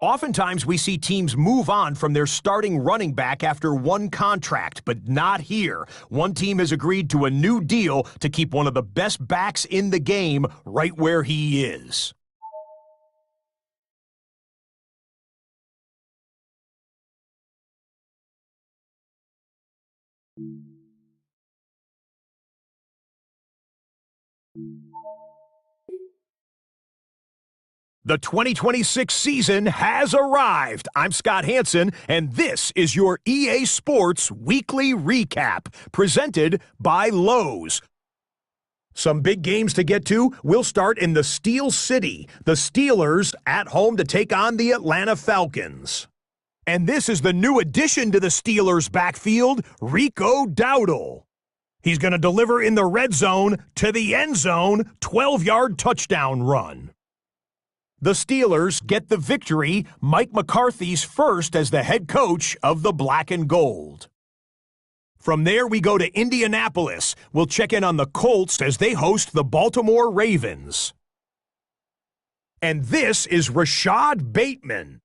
Oftentimes, we see teams move on from their starting running back after one contract, but not here. One team has agreed to a new deal to keep one of the best backs in the game right where he is. The 2026 season has arrived. I'm Scott Hansen, and this is your EA Sports Weekly Recap, presented by Lowe's. Some big games to get to. We'll start in the Steel City. The Steelers at home to take on the Atlanta Falcons. And this is the new addition to the Steelers' backfield, Rico Dowdle. He's going to deliver in the red zone to the end zone, 12-yard touchdown run. The Steelers get the victory, Mike McCarthy's first as the head coach of the Black and Gold. From there, we go to Indianapolis. We'll check in on the Colts as they host the Baltimore Ravens. And this is Rashad Bateman.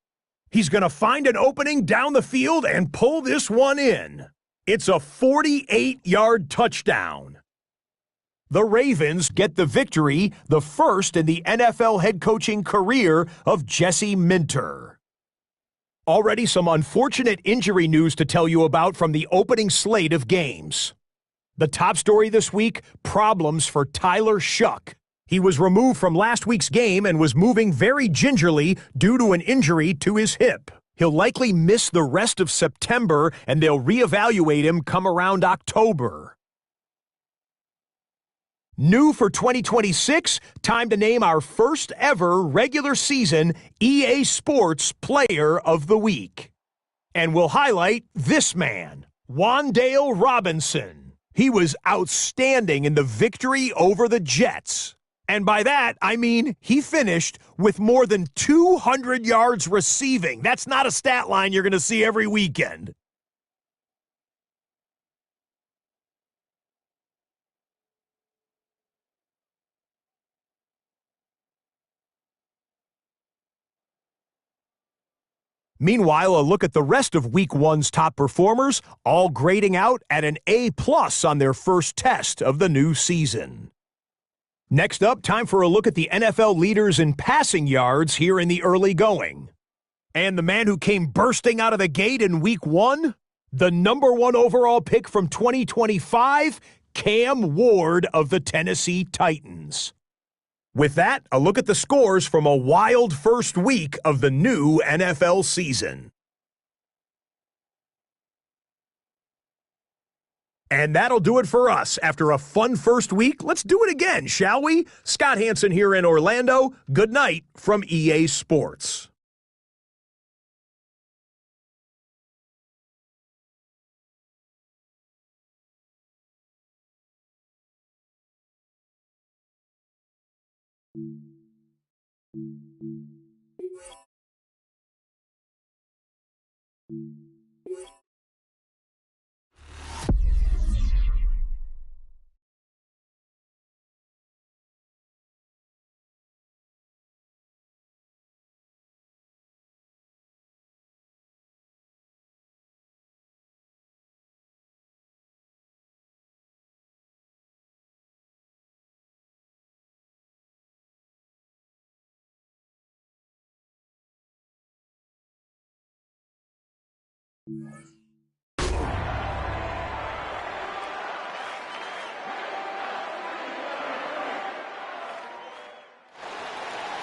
He's going to find an opening down the field and pull this one in. It's a 48-yard touchdown. The Ravens get the victory, the first in the NFL head coaching career of Jesse Minter. Already some unfortunate injury news to tell you about from the opening slate of games. The top story this week, problems for Tyler Shuck. He was removed from last week's game and was moving very gingerly due to an injury to his hip. He'll likely miss the rest of September, and they'll reevaluate him come around October. New for 2026, time to name our first ever regular season EA Sports Player of the Week. And we'll highlight this man, Wan'Dale Robinson. He was outstanding in the victory over the Jets. And by that, I mean he finished with more than 200 yards receiving. That's not a stat line you're going to see every weekend. Meanwhile, a look at the rest of Week 1's top performers, all grading out at an A+ on their first test of the new season. Next up, time for a look at the NFL leaders in passing yards here in the early going. And the man who came bursting out of the gate in Week 1, the number 1 overall pick from 2025, Cam Ward of the Tennessee Titans. With that, a look at the scores from a wild first week of the new NFL season. And that'll do it for us. After a fun first week, let's do it again, shall we? Scott Hansen here in Orlando. Good night from EA Sports.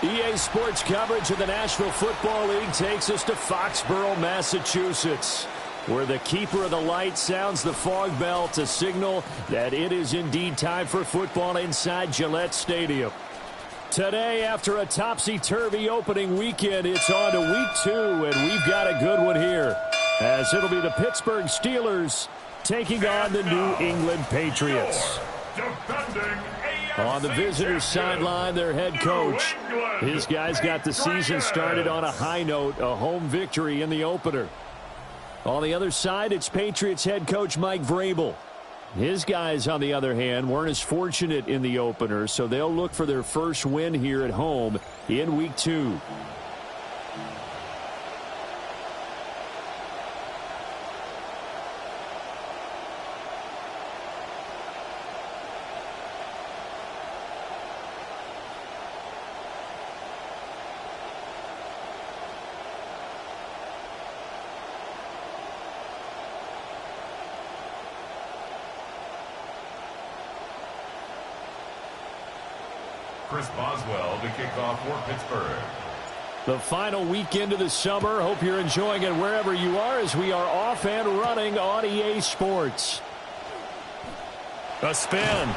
EA Sports coverage of the National Football League takes us to Foxborough, Massachusetts, where the keeper of the light sounds the fog bell to signal that it is indeed time for football inside Gillette Stadium. Today, after a topsy-turvy opening weekend, it's on to Week 2, and we've got a good one here, as it'll be the Pittsburgh Steelers taking on the New England Patriots. On the visitors' sideline, their head coach. His guys got the season started on a high note, a home victory in the opener. On the other side, it's Patriots head coach Mike Vrabel. His guys, on the other hand, weren't as fortunate in the opener, so they'll look for their first win here at home in Week 2. Chris Boswell to kick off for Pittsburgh. The final weekend of the summer. Hope you're enjoying it wherever you are as we are off and running on EA Sports. A spin.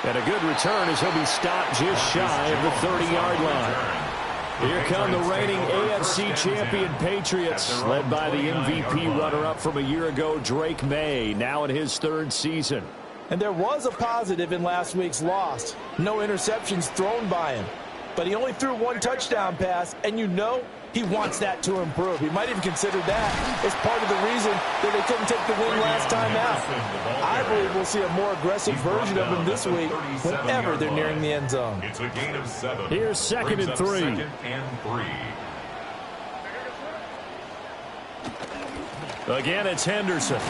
And a good return as he'll be stopped just shy of the 30-yard line. Here come the reigning AFC champion Patriots, led by the MVP runner-up from a year ago, Drake May, now in his third season. And there was a positive in last week's loss. No interceptions thrown by him. But he only threw one touchdown pass, and you know he wants that to improve. He might even consider that as part of the reason that they couldn't take the win last time out. I believe we'll see a more aggressive version of him this week whenever they're nearing the end zone. It's a gain of 7. Here's second and 3. Second and 3. Again, it's Henderson.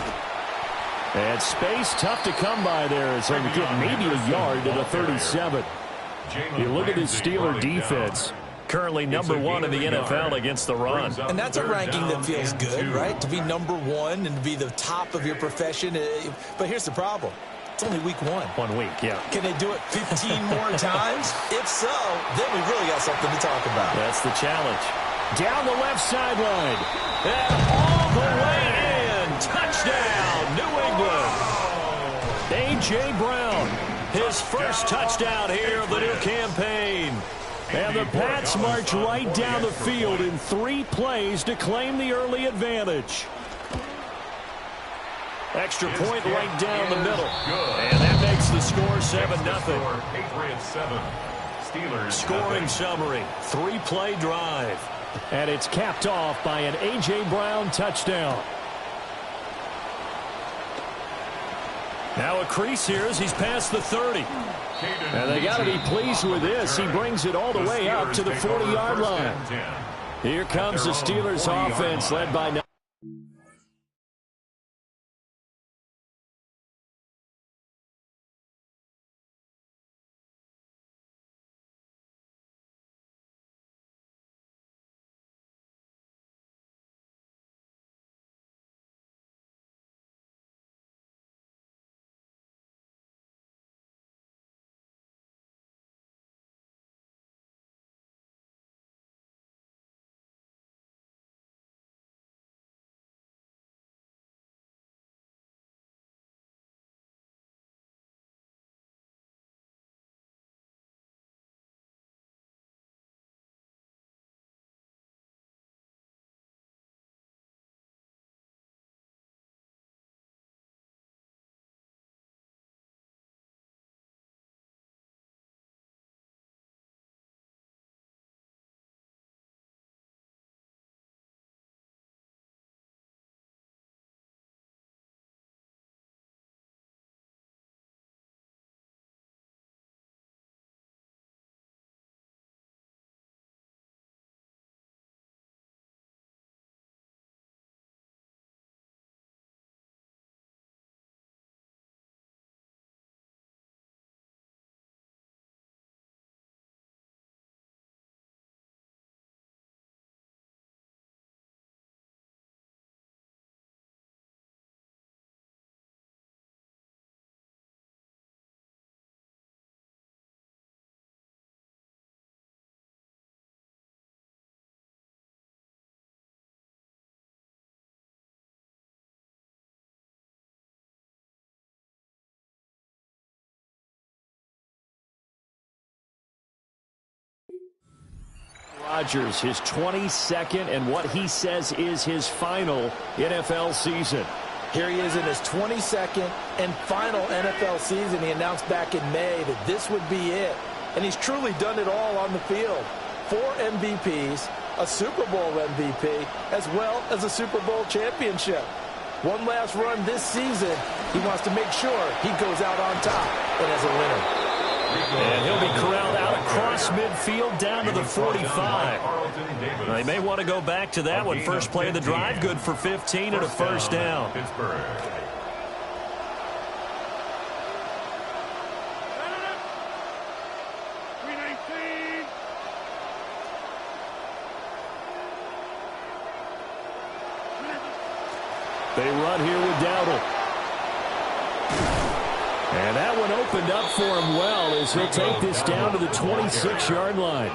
And space tough to come by there as he'll get maybe a yard to the 37. You look at this Steeler defense. Currently number 1 in the NFL against the run. And that's a ranking that feels good, right? To be number 1 and to be the top of your profession. But here's the problem. It's only week 1. 1 week, yeah. Can they do it 15 more times? If so, then we really got something to talk about. That's the challenge. Down the left sideline. And all the way in. Touchdown, New England. A.J. Brown, his first touchdown here of the new campaign. And the Pats march right down the field in 3 plays to claim the early advantage. Extra point right down the middle. And that makes the score 7-0. Patriots 7. Steelers Scoring summary, 3-play drive. And it's capped off by an A.J. Brown touchdown. Now a crease here as he's past the 30. And they got to be pleased with this. He brings it all the way up to the 40-yard line. Here comes the Steelers offense led by... Rodgers, his 22nd and what he says is his final NFL season. Here he is in his 22nd and final NFL season. He announced back in May that this would be it. And he's truly done it all on the field. 4 MVPs, a Super Bowl MVP, as well as a Super Bowl championship. One last run this season. He wants to make sure he goes out on top and as a winner. And he'll be corralled out across midfield down to the 45. They may want to go back to that one. First play of the drive, good for 15 and a first down. Pittsburgh. They run here with Dowdle. And that one opened up for him well as he'll take this down to the 26-yard line.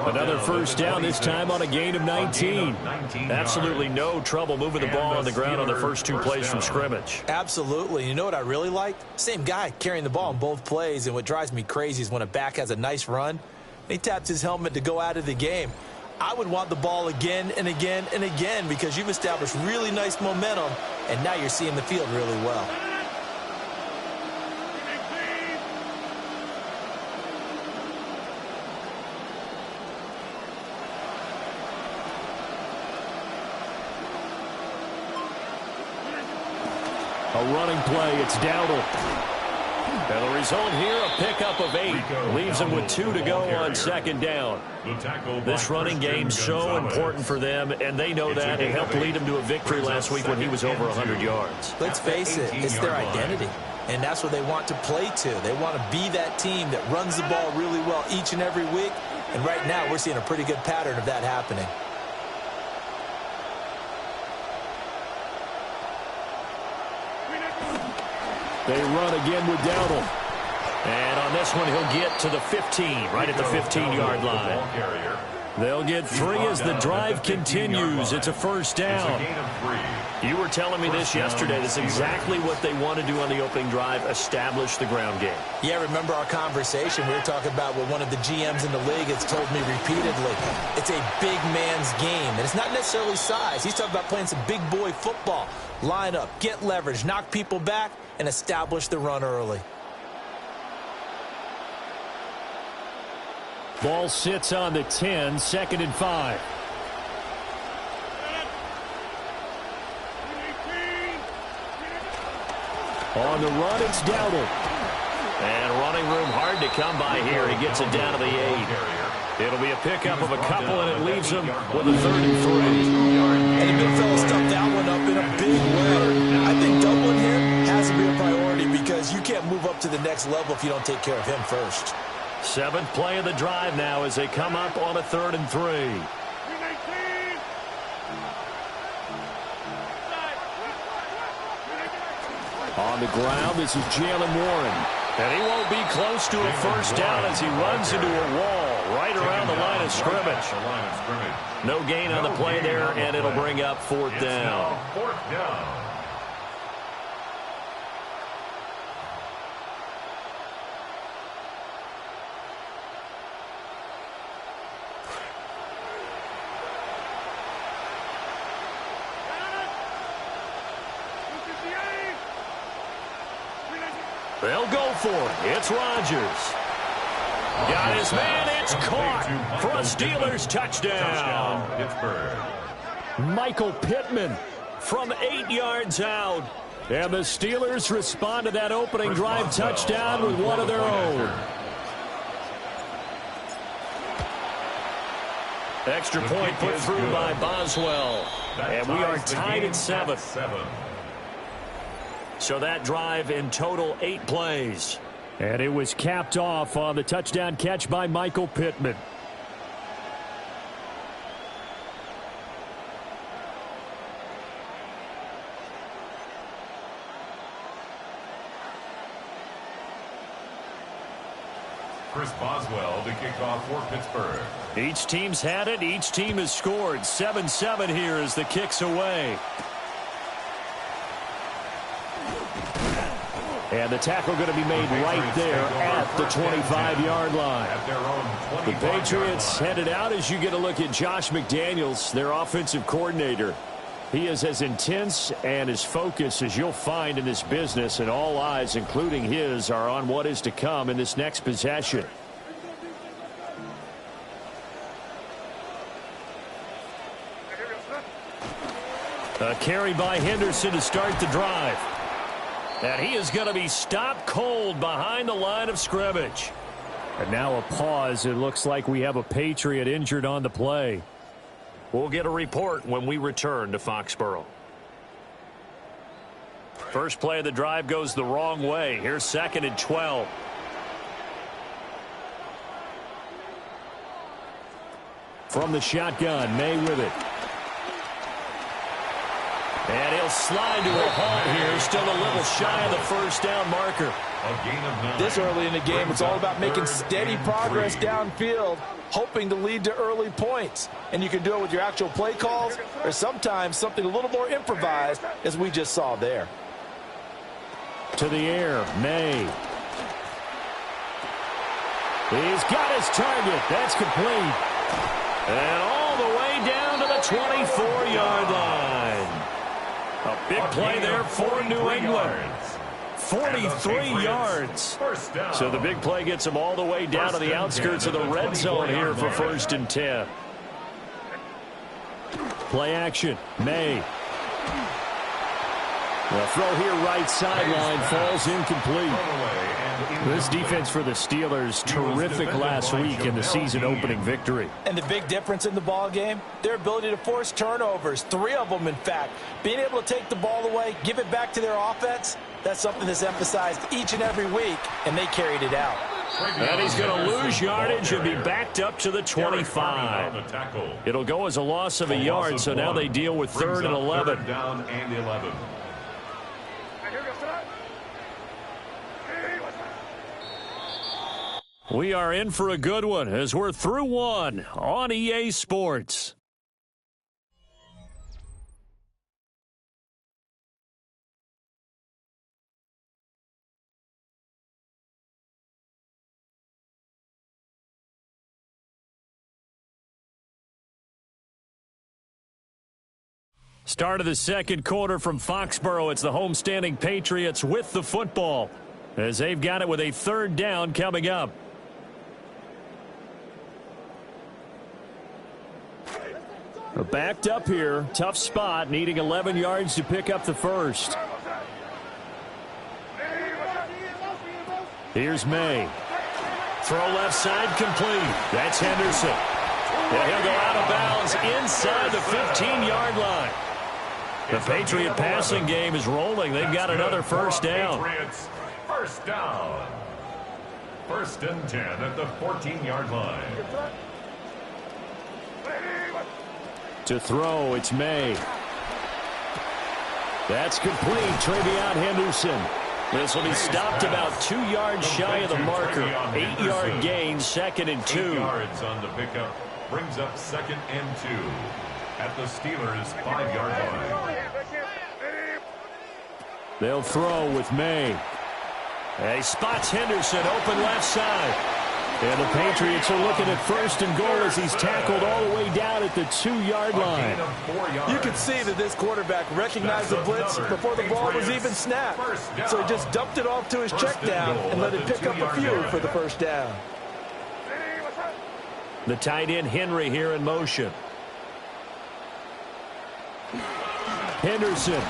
Another first down, this time on a gain of 19. Absolutely no trouble moving the ball on the ground on the first two plays from scrimmage. Absolutely. You know what I really like? Same guy carrying the ball on both plays, and what drives me crazy is when a back has a nice run, he taps his helmet to go out of the game. I would want the ball again and again and again because you've established really nice momentum, and now you're seeing the field really well. A running play, it's Dowdle. And the result here, a pickup of 8. Leaves him with 2 to go on second down. This running game's so important for them, and they know that. It helped lead him to a victory last week when he was over 100 yards. Let's face it, it's their identity. And that's what they want to play to. They want to be that team that runs the ball really well each and every week. And right now, we're seeing a pretty good pattern of that happening. They run again with Dowdle. And on this one, he'll get to the 15, right at the 15-yard line. They'll get 3 as the drive continues. It's a first down. You were telling me this yesterday. That's exactly what they want to do on the opening drive, establish the ground game. Yeah, remember our conversation? We were talking about what one of the GMs in the league has told me repeatedly. It's a big man's game, and it's not necessarily size. He's talking about playing some big boy football. Line up, get leverage, knock people back, and establish the run early. Ball sits on the 10, 2nd and 5. On the run, it's Dowdle. And running room hard to come by here. He gets it down to the 8. It'll be a pickup of a couple, and it leaves him with a 3rd and 3. And the big fella stuffed that one up in a big way. I think doubling him has to be a priority because you can't move up to the next level if you don't take care of him first. 7th play of the drive now as they come up on a 3rd and 3. On the ground, this is Jalen Warren. And he won't be close to a first down as he runs into a wall right around the line of scrimmage. No gain on the play there, and it'll bring up 4th down. They'll go for it. It's Rodgers. Got his man. It's caught for a Steelers touchdown. Michael Pittman from 8 yards out. And the Steelers respond to that opening drive touchdown with one of their own. Extra point put through by Boswell. And we are tied at 7. So that drive in total 8 plays. And it was capped off on the touchdown catch by Michael Pittman. Chris Boswell to kick off for Pittsburgh. Each team's had it. Each team has scored. 7-7 here as the kick's away. And the tackle going to be made right there at the 25-yard line. The Patriots headed out as you get a look at Josh McDaniels, their offensive coordinator. He is as intense and as focused as you'll find in this business, and all eyes, including his, are on what is to come in this next possession. A carry by Henderson to start the drive. And he is going to be stopped cold behind the line of scrimmage. And now a pause. It looks like we have a Patriot injured on the play. We'll get a report when we return to Foxborough. First play of the drive goes the wrong way. Here's 2nd and 12. From the shotgun, May with it. And he'll slide to a halt here, still a little shy of the first down marker. This early in the game, it's all about making steady progress downfield, hoping to lead to early points. And you can do it with your actual play calls or sometimes something a little more improvised, as we just saw there. To the air, May. He's got his target. That's complete. And all the way down to the 24-yard line. A big play there for New England. 43 yards. So the big play gets him all the way down to the outskirts of the red zone here for 1st and 10. Play action, May. The throw here right sideline falls incomplete. This defense for the Steelers, terrific last week in the season-opening victory. And the big difference in the ball game, their ability to force turnovers, 3 of them in fact. Being able to take the ball away, give it back to their offense, that's something that's emphasized each and every week, and they carried it out. And he's going to lose yardage and be backed up to the 25. It'll go as a loss of a yard, so now they deal with 3rd and 11. We are in for a good one as we're through one on EA Sports. Start of the second quarter from Foxborough. It's the homestanding Patriots with the football as they've got it with a 3rd down coming up. Backed up here, tough spot, needing 11 yards to pick up the first. Here's May. Throw left side complete. That's Henderson. And he'll go out of bounds inside the 15-yard line. The Patriot passing game is rolling. They've got another 1st down. Patriots, 1st down. 1st and 10 at the 14-yard line. To throw, it's May. That's complete. Travion Henderson. This will be stopped about 2 yards shy of the marker. 8-yard gain, 2nd and 2. 8 yards on the pickup brings up 2nd and 2 at the Steelers' 5-yard line. They'll throw with May. And he spots Henderson open left side. And the Patriots are looking at 1st and goal as he's tackled all the way down at the 2-yard line. You can see that this quarterback recognized the blitz before the ball was even snapped. So he just dumped it off to his check down and let it pick up a few for the 1st down. The tight end Henry here in motion. Henderson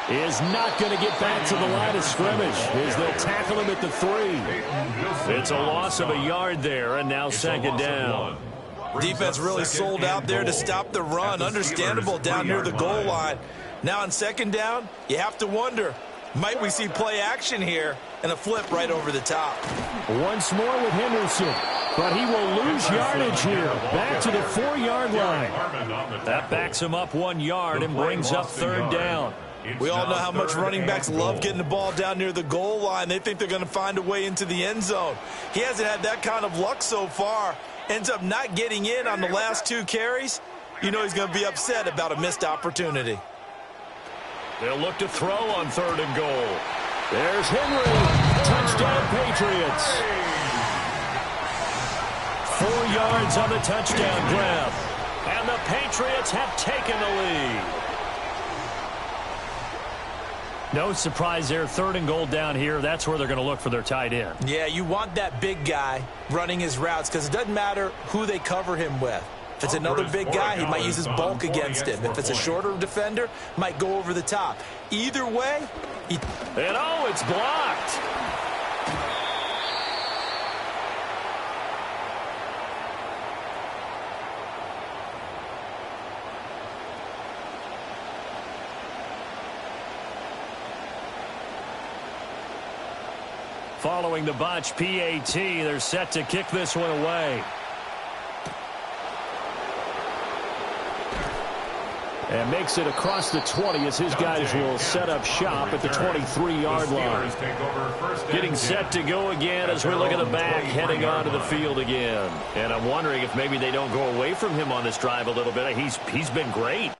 is not going to get back to the line of scrimmage as they'll tackle him at the 3. It's a loss of a yard there, and now 2nd down. Defense really sold out there to stop the run. Understandable down near the goal line. Now on 2nd down, you have to wonder, might we see play action here and a flip right over the top? Once more with Henderson, but he will lose yardage here. Back to the 4-yard line. That backs him up 1 yard and brings up 3rd down. We all know how much running backs love getting the ball down near the goal line. They think they're going to find a way into the end zone. He hasn't had that kind of luck so far. Ends up not getting in on the last 2 carries. You know he's going to be upset about a missed opportunity. They'll look to throw on 3rd and goal. There's Henry. Touchdown, Patriots. 4 yards on the touchdown grab. And the Patriots have taken the lead. No surprise there, 3rd and goal down here. That's where they're going to look for their tight end. Yeah, you want that big guy running his routes because it doesn't matter who they cover him with. If it's another big guy, he might use his bulk against him. If it's a shorter defender, might go over the top. Either way, and oh, it's blocked. Following the botch PAT, they're set to kick this one away. And makes it across the 20 as his guys will set up shop at the 23-yard line. Getting set to go again as we look at the back heading onto the field again. And I'm wondering if maybe they don't go away from him on this drive a little bit. He's been great.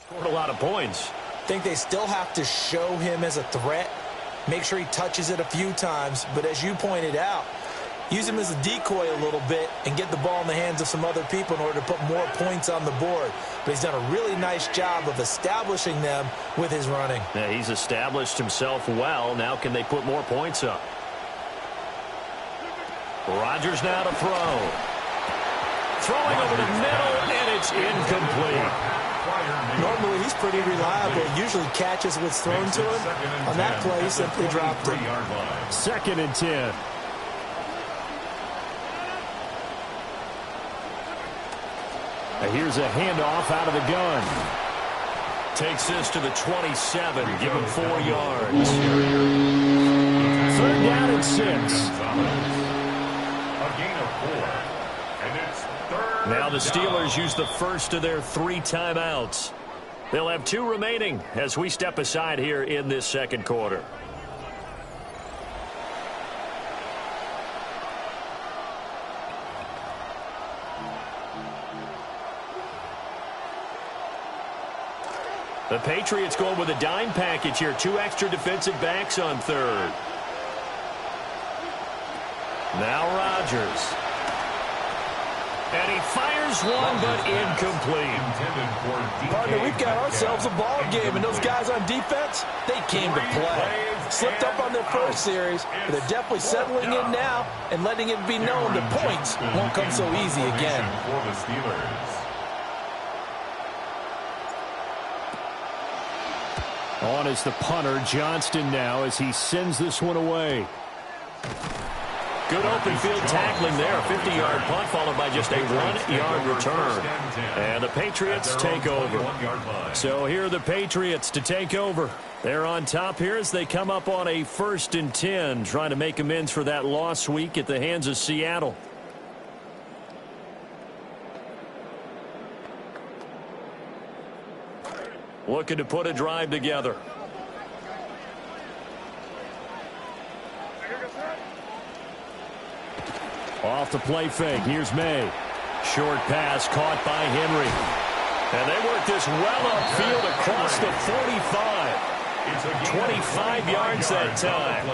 Scored a lot of points. I think they still have to show him as a threat, make sure he touches it a few times, but as you pointed out, use him as a decoy a little bit and get the ball in the hands of some other people in order to put more points on the board. But he's done a really nice job of establishing them with his running. Yeah, he's established himself well. Now can they put more points up? Rodgers now to throw. Throwing over the middle, and it's incomplete. Normally, he's pretty reliable. Usually catches what's thrown to him. On that play, he simply dropped it. 2nd and 10. Here's a handoff out of the gun. Takes this to the 27. Give him 4 yards. 3rd down and 6. A gain of 4. And it's 3rd Now the Steelers down. use the first of their 3 timeouts. They'll have 2 remaining as we step aside here in this second quarter. The Patriots going with a dime package here. 2 extra defensive backs on 3rd. Now Rodgers. And he fires one, but incomplete. Partner, we've got ourselves a ball game, and those guys on defense, they came to play. Slipped up on their first series, but they're definitely settling in now and letting it be known the points won't come so easy again. For the Steelers. On is the punter, Johnston now, as he sends this one away. Good open field tackling there. A 50-yard punt followed by just a 1-yard return. And the Patriots take over. So here are the Patriots to take over. They're on top here as they come up on a 1st and 10, trying to make amends for that loss week at the hands of Seattle. Looking to put a drive together. Off the play fake. Here's May. Short pass caught by Henry. And they work this well upfield across the 45. 25 yards that time.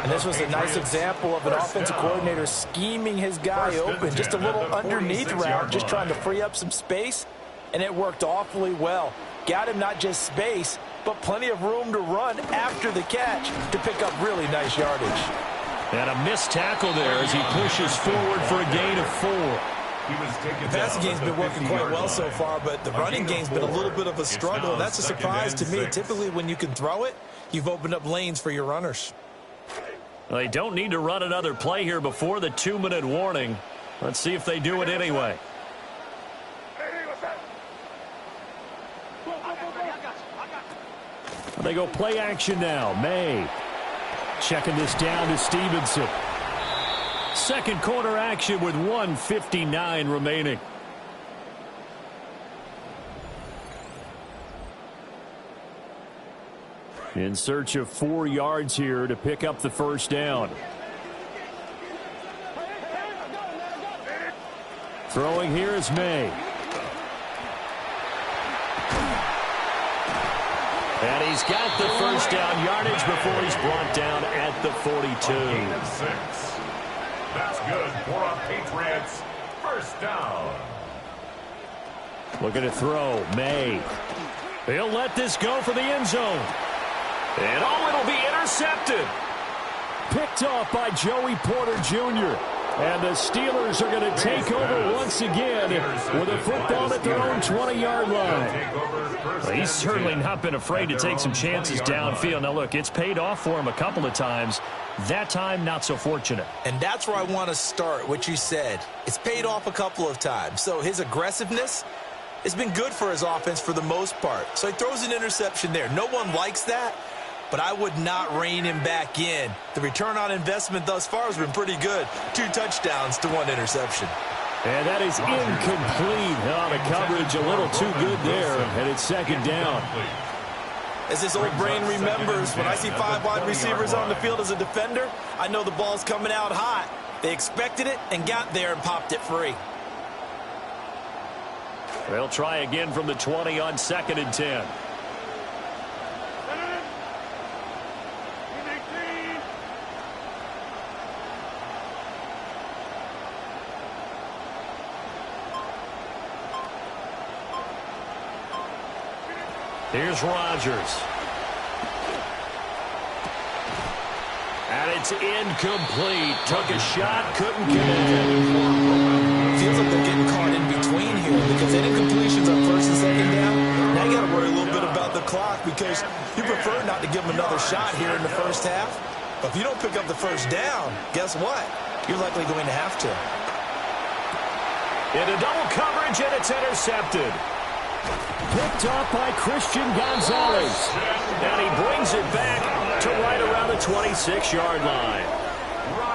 And this was a nice example of an offensive coordinator scheming his guy open. Just a little underneath route, just trying to free up some space. And it worked awfully well. Got him not just space, but plenty of room to run after the catch to pick up really nice yardage. And a missed tackle there as he pushes forward for a gain of 4. The passing game's been working quite well so far, but the running game's been a little bit of a struggle. And that's a surprise to me. Typically, when you can throw it, you've opened up lanes for your runners. Well, they don't need to run another play here before the 2-minute warning. Let's see if they do it anyway. They go play action now. May checking this down to Stevenson. Second quarter action with 1:59 remaining. In search of 4 yards here to pick up the first down. Throwing here is May. And he's got the first down yardage before he's brought down at the 42. That's good for a Patriots first down. Looking to throw. May. He'll let this go for the end zone. And it'll be intercepted. Picked off by Joey Porter Jr. And the Steelers are going to take over once again with a football at their own 20-yard line. Well, he's certainly not been afraid to take some chances downfield. Now, look, it's paid off for him a couple of times. That time, not so fortunate. And that's where I want to start, what you said. It's paid off a couple of times. So his aggressiveness has been good for his offense for the most part. So he throws an interception there. No one likes that, but I would not rein him back in. The return on investment thus far has been pretty good. 2 touchdowns to 1 interception. And that is incomplete. Oh, the coverage a little too good there, and it's second down. As this old brain remembers, when I see 5 wide receivers on the field as a defender, I know the ball's coming out hot. They expected it and got there and popped it free. They'll try again from the 20 on 2nd and 10. Here's Rodgers. And it's incomplete. Took a shot, couldn't connect. Feels like they're getting caught in between here because any completions on 1st and 2nd down, now you got to worry a little bit about the clock because you prefer not to give them another shot here in the first half. But if you don't pick up the first down, guess what? You're likely going to have to. Into double coverage, and it's intercepted. Picked off by Christian Gonzalez. And he brings it back to right around the 26-yard line.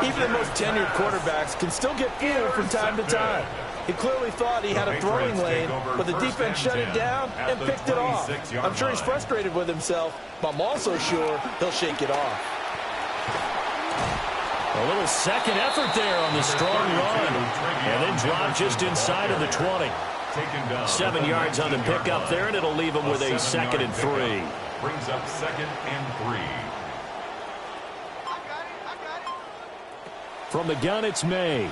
Even the most tenured quarterbacks can still get fooled from time to time. He clearly thought he had a throwing lane, but the defense shut it down and picked it off. I'm sure he's frustrated with himself, but I'm also sure he'll shake it off. A little second effort there on the strong run. And then drop just inside of the 20. 7 yards on the pickup there, and it'll leave him with a 2nd and 3. Brings up 2nd and 3. From the gun, it's May.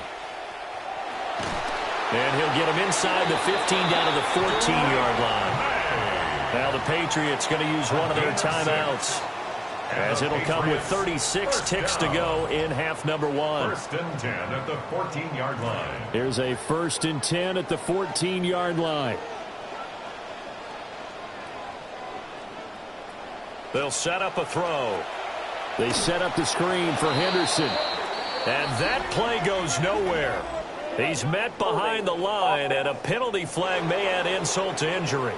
And he'll get him inside the 15 down to the 14-yard line. Now the Patriots going to use one of their timeouts, as it'll come with 36 ticks to go in half number 1. 1st and 10 at the 14-yard line. Here's a 1st and 10 at the 14-yard line. They'll set up a throw. They set up the screen for Henderson. And that play goes nowhere. He's met behind the line, and a penalty flag may add insult to injury.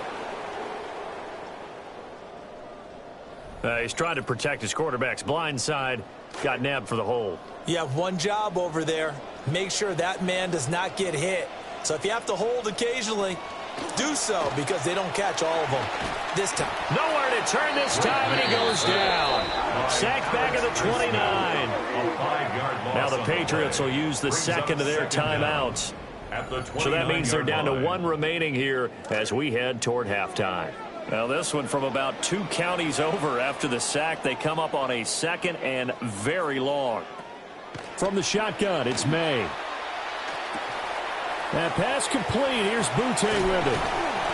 He's trying to protect his quarterback's blind side. Got nabbed for the hold. You have one job over there. Make sure that man does not get hit. So if you have to hold occasionally, do so because they don't catch all of them this time. Nowhere to turn this time, and he goes down. Sacked back at the 29. Now the Patriots will use the second of their timeouts. So that means they're down to 1 remaining here as we head toward halftime. Now this one from about 2 counties over after the sack. They come up on a 2nd and very long. From the shotgun, it's May. That pass complete. Here's Butte with it.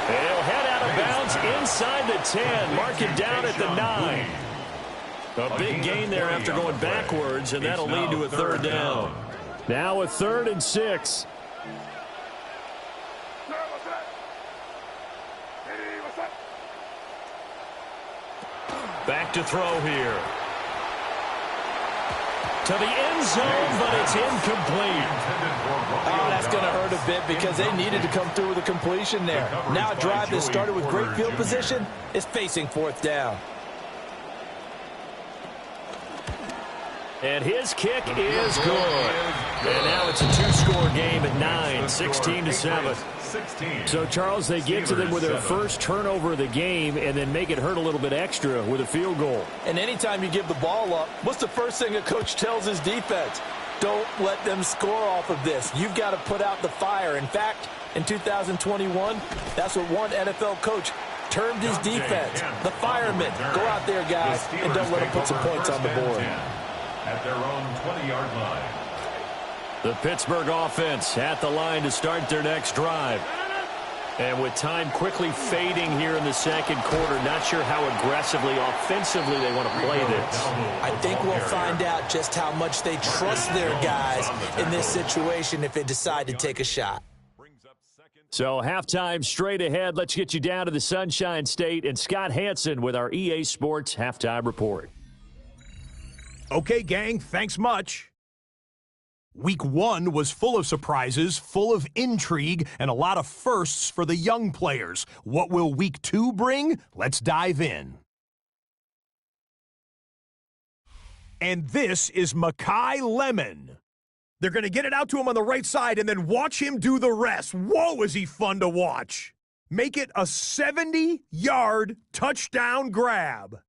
And he'll head out of bounds inside the 10. Mark it down at the 9. A big gain there after going backwards, and that'll lead to a 3rd down. Now a 3rd and 6. Back to throw here. To the end zone, but it's incomplete. Oh, that's going to hurt a bit because they needed to come through with a completion there. Now a drive that started with great field position is facing 4th down. And his kick is good. And now it's a 2-score game at 9, 16-7. So, Charles, they get to them with their first turnover of the game and then make it hurt a little bit extra with a field goal. And anytime you give the ball up, what's the first thing a coach tells his defense? Don't let them score off of this. You've got to put out the fire. In fact, in 2021, that's what one NFL coach termed his defense, the firemen. Go out there, guys, and don't let them put some points on the board. At their own 20-yard line. The Pittsburgh offense at the line to start their next drive. And with time quickly fading here in the 2nd quarter, not sure how aggressively, offensively they want to play this. I think we'll find out just how much they trust their guys in this situation if they decide to take a shot. So halftime straight ahead. Let's get you down to the Sunshine State and Scott Hansen with our EA Sports Halftime Report. Okay, gang, thanks much. Week 1 was full of surprises, full of intrigue, and a lot of firsts for the young players. What will Week 2 bring? Let's dive in. And this is Makai Lemon. They're going to get it out to him on the right side and then watch him do the rest. Whoa, is he fun to watch. Make it a 70-yard touchdown grab.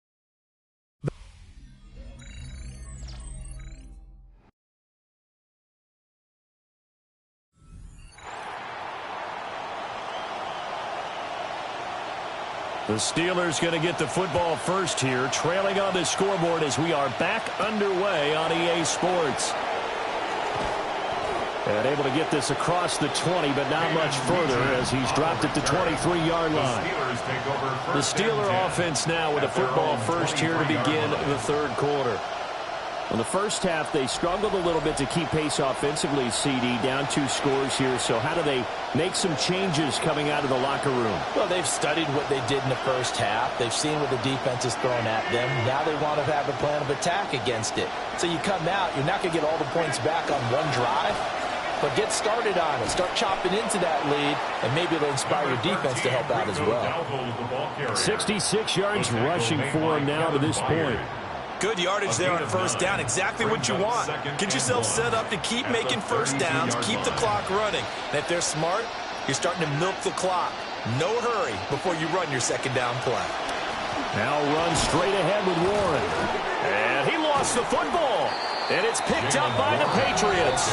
The Steelers going to get the football first here, trailing on the scoreboard as we are back underway on EA Sports. And able to get this across the 20, but not much further as he's dropped at the 23-yard line. The Steeler offense now with a football first here to begin the third quarter. In the first half, they struggled a little bit to keep pace offensively, CD, down 2 scores here. So how do they make some changes coming out of the locker room? Well, they've studied what they did in the first half. They've seen what the defense is throwing at them. Now they want to have a plan of attack against it. So you come out, you're not going to get all the points back on one drive, but get started on it. Start chopping into that lead, and maybe it'll inspire your defense to help out as well. 66 yards rushing for him now to this point. Good yardage there on first down. Exactly what you want. Get yourself set up to keep making first downs, keep the clock running. And if they're smart, you're starting to milk the clock. No hurry before you run your second down play. Now run straight ahead with Warren. And he lost the football. And it's picked up by the Patriots.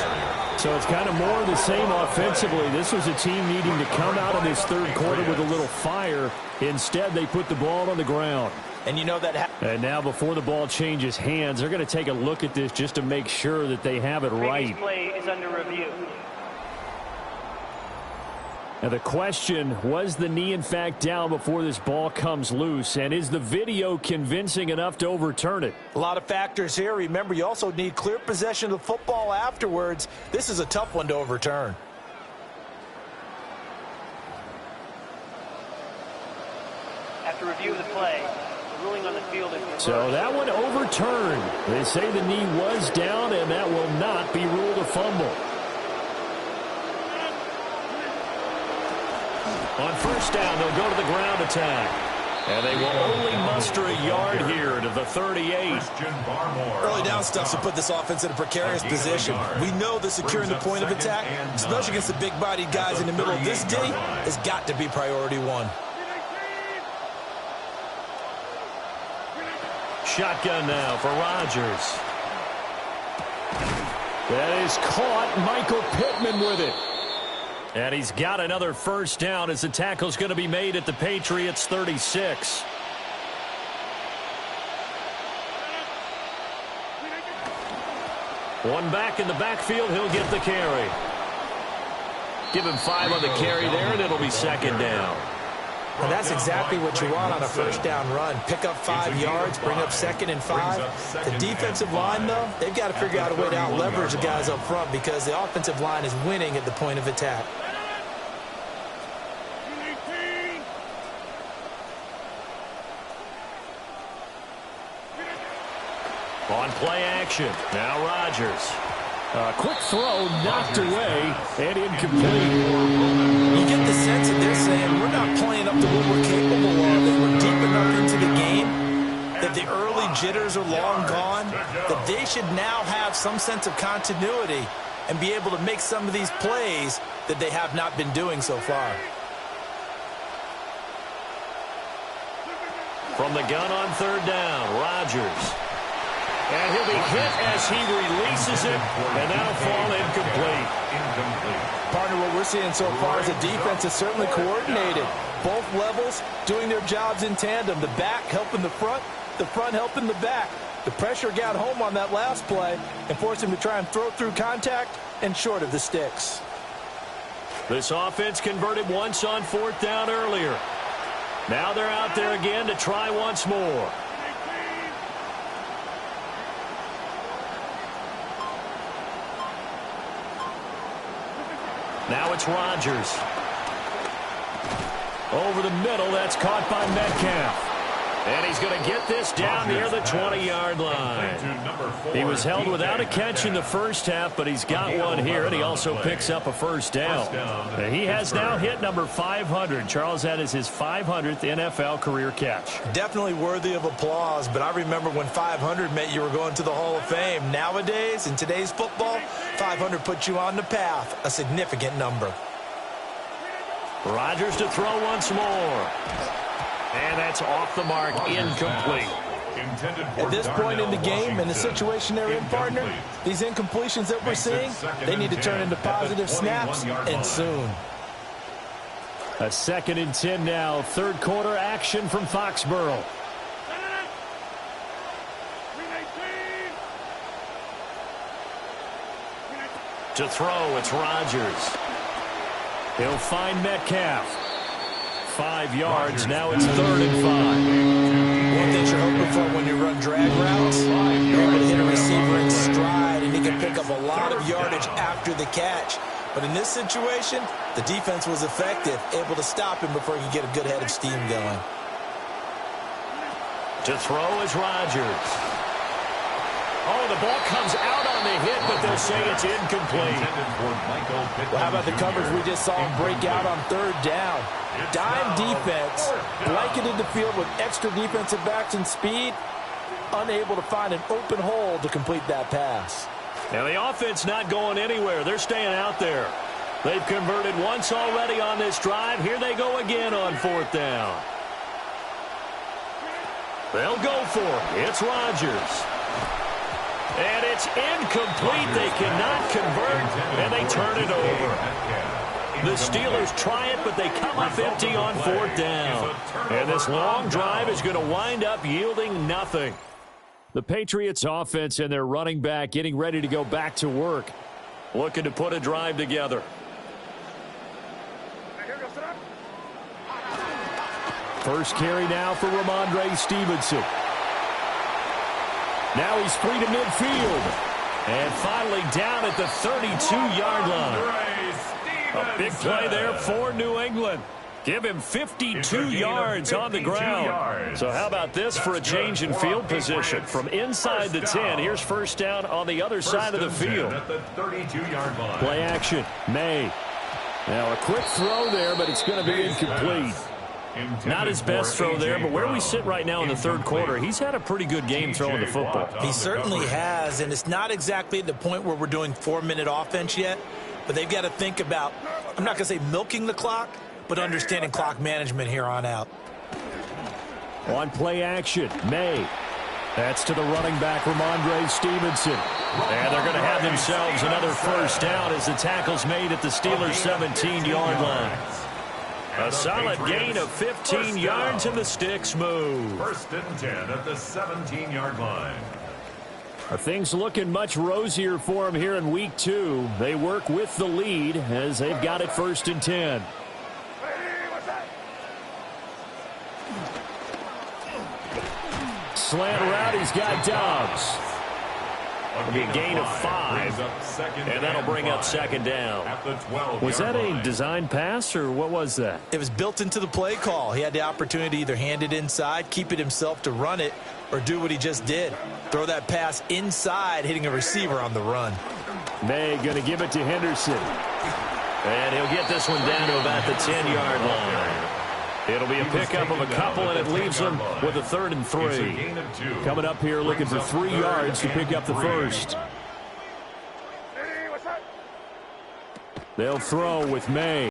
So it's kind of more of the same offensively. This was a team needing to come out of this third quarter with a little fire. Instead, they put the ball on the ground. And you know that. And now before the ball changes hands, they're going to take a look at this just to make sure that they have it right. Previous play is under review. Now the question, was the knee in fact down before this ball comes loose? And is the video convincing enough to overturn it? A lot of factors here. Remember, you also need clear possession of the football afterwards. This is a tough one to overturn. After review of the play, the ruling on the field is reversed. So that one overturned. They say the knee was down, and that will not be ruled a fumble. On first down, they'll go to the ground attack. And they will only muster a yard here to the 38. Early down stuff to put this offense in a precarious position. We know that securing the point of attack, especially against the big-bodied guys in the middle of this day, has got to be priority one. Shotgun now for Rodgers. That is caught. Michael Pittman with it. And he's got another first down as the tackle's going to be made at the Patriots' 36. One back in the backfield, he'll get the carry. Give him 5 on the carry there, and it'll be second down. And that's exactly what you want on a first down run. Pick up 5 yards, bring up 2nd and 5. The defensive line, though, they've got to figure out a way to out-leverage the guys up front because the offensive line is winning at the point of attack. On play action, now Rodgers. A quick throw knocked away and incomplete. You get the sense that they're saying we're not playing up to what we're capable of, that we're deep enough into the game, that the early jitters are long gone, that they should now have some sense of continuity and be able to make some of these plays that they have not been doing so far. From the gun on third down, Rodgers. And he'll be hit as he releases it, and that'll fall incomplete. Partner, what we're seeing so far is the defense is certainly coordinated. Both levels doing their jobs in tandem. The back helping the front helping the back. The pressure got home on that last play and forced him to try and throw through contact and short of the sticks. This offense converted once on fourth down earlier. Now they're out there again to try once more. Now it's Rodgers. Over the middle, that's caught by Metcalf. And he's going to get this down near the 20-yard line. He was held without a catch in the first half, but he's got one here, and he also picks up a first down. And he has now hit number 500. Charles, that is his 500th NFL career catch. Definitely worthy of applause, but I remember when 500 meant you were going to the Hall of Fame. Nowadays, in today's football, 500 puts you on the path, a significant number. Rodgers to throw once more. And that's off the mark, incomplete. At this point in the game, in the situation they're in, partner, these incompletions that we're seeing, they need to turn into positive snaps, and soon. A 2nd and 10 now. Third quarter action from Foxborough. To throw, it's Rodgers. He'll find Metcalf. 5 yards. Now it's 3rd and 5. One thing you're hoping for when you run drag routes, you're able to hit a receiver in stride, and he can pick up a lot of yardage after the catch. But in this situation, the defense was effective, able to stop him before he could get a good head of steam going. To throw is Rodgers. Oh, the ball comes out on the hit, but they'll say it's incomplete. Well, how about the coverage we just saw him break out on 3rd down? Dime defense, blanketed the field with extra defensive backs and speed, unable to find an open hole to complete that pass. Now the offense not going anywhere. They're staying out there. They've converted once already on this drive. Here they go again on 4th down. They'll go for it. It's Rodgers. And it's incomplete. They cannot convert, and they turn it over. The Steelers try it, but they come up empty on 4th down. And this long drive is going to wind up yielding nothing. The Patriots offense and their running back getting ready to go back to work. Looking to put a drive together. First carry now for Ramondre Stevenson. Now he's free to midfield. And finally down at the 32-yard line. A big play there for New England. Give him 52 yards on the ground. So how about this for a change in field position? From inside the 10, here's 1st down on the other side of the field. Play action, May. Now a quick throw there, but it's going to be incomplete. Not his best throw there, but where we sit right now in the 3rd quarter, he's had a pretty good game throwing the football. He certainly has, and it's not exactly the point where we're doing 4-minute offense yet, but they've got to think about, I'm not going to say milking the clock, but understanding clock management here on out. On play action, May. That's to the running back, Ramondre Stevenson. And they're going to have themselves another 1st down as the tackle's made at the Steelers' 17-yard line. A solid gain of 15 yards and the sticks move. 1st and 10 at the 17-yard line. Things looking much rosier for them here in week 2. They work with the lead as they've got it 1st and 10. Slant route, he's got Dobbs. It'll be a gain of 5, and that'll bring up 2nd down. Was that a design pass, or what was that? It was built into the play call. He had the opportunity to either hand it inside, keep it himself to run it, or do what he just did. Throw that pass inside, hitting a receiver on the run. May going to give it to Henderson. And he'll get this one down to about the 10-yard line. It'll be a pickup of a couple, and it leaves them with a 3rd and 3. Coming up here looking for 3 yards to pick up the 1st. They'll throw with May.